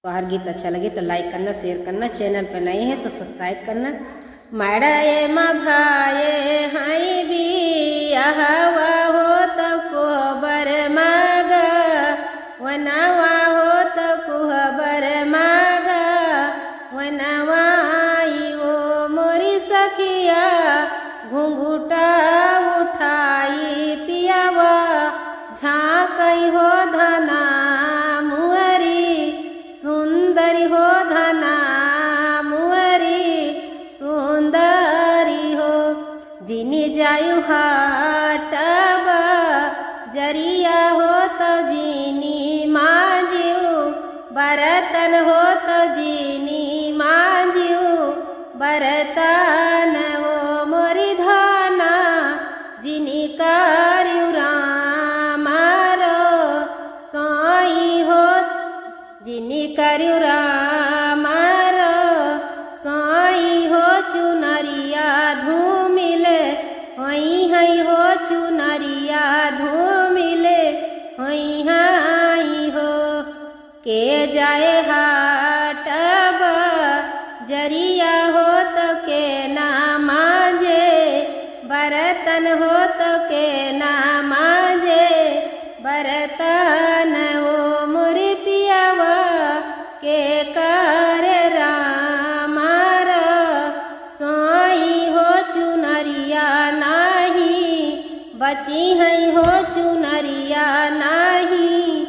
बाहर गीत अच्छा लगे तो लाइक करना, शेयर करना, चैनल पर नए हैं तो सब्सक्राइब करना। माड़े माँ भाए हाई बियाहवा हो तो कोबर माग, वनावा हो तो कुहबर माग, वनवाई वो मोरी सखिया घुंघुटा उठाई पियावा झाँकई हो धना सुंदरी हो धना मुअरी सुंदरी हो। जिनी जायु हाटब जरिया हो तो जिनी मांजियु बरतन हो तो जिनी मांजियु बरतन वो मोरी धना जिनी करियु राम रो सोई हो, जिनी करियु राम रो सोई हो। चुनरिया धूमिले होई हई हो, चुनरिया धूमिले होई हई हो। के जाए हाटब जरिया हो तो के ना मांजे बरतन हो तो के ना मांजे बरतन वो मोरी पियावा के कर राम रो सोई हो। चुनरिया नाही बची हई हो, चुनरिया नाही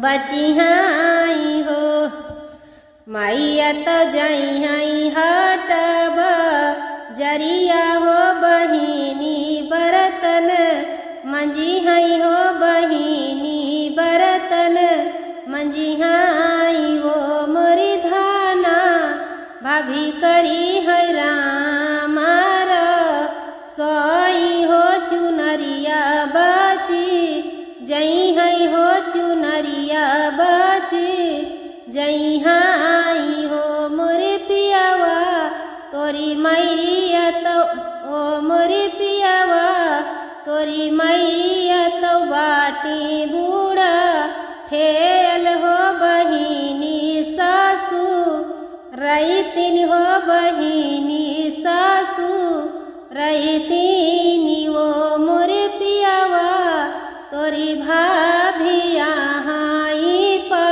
बची हई हो। माइया तो जाई हई हटब जरिया हो बहिनी बरतन मंजी हई हो, बहिनी बरतन मंजी हई वो मोरी धाना भाभी करी है राम रो सोई हो। चुनरिया बची जई हई हो, चुनरिया बची जई हई हो मोरी पियावा तोरी मैया तो ओ मोरी पियावा तोरी मैया तो बाटी बूढ़ा ठेल हो बहिनी सासू रईतिन हो, बहिनी सासू रईतिन वो मोरे पियावा तोरी भाभिया हाई पा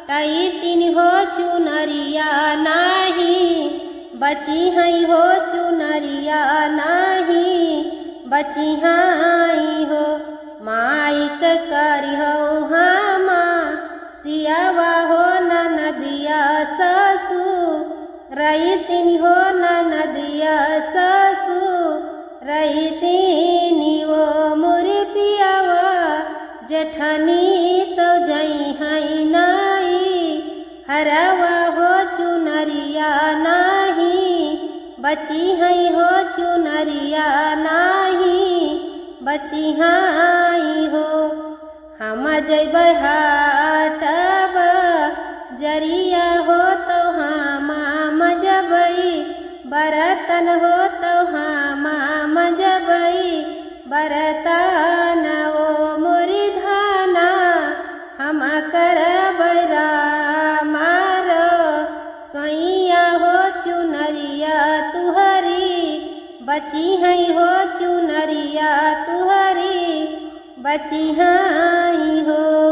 टईतिन हो। चुनरिया नाही बची हई हो, चुनरिया नाही बची हई हो। माइक करी हो हामा सियावा हो ननदिया ससु रईतिन हो, ननदिया ससु रईतिन वो मोरे पियावा जेठनी तो जई हई नाई हरवा हो। चुनरिया नाही बची हई हो, चुनरिया नाही बची हई हो। हम जब हाटब जरिया हो तो हम जबई बरतन हो तो हम जबई बरतन वो मोरी धाना हम करब राम रो सोइया हो। चुनरिया तुहरी बची हई हो, चुनरिया तुहरी बची हई हो।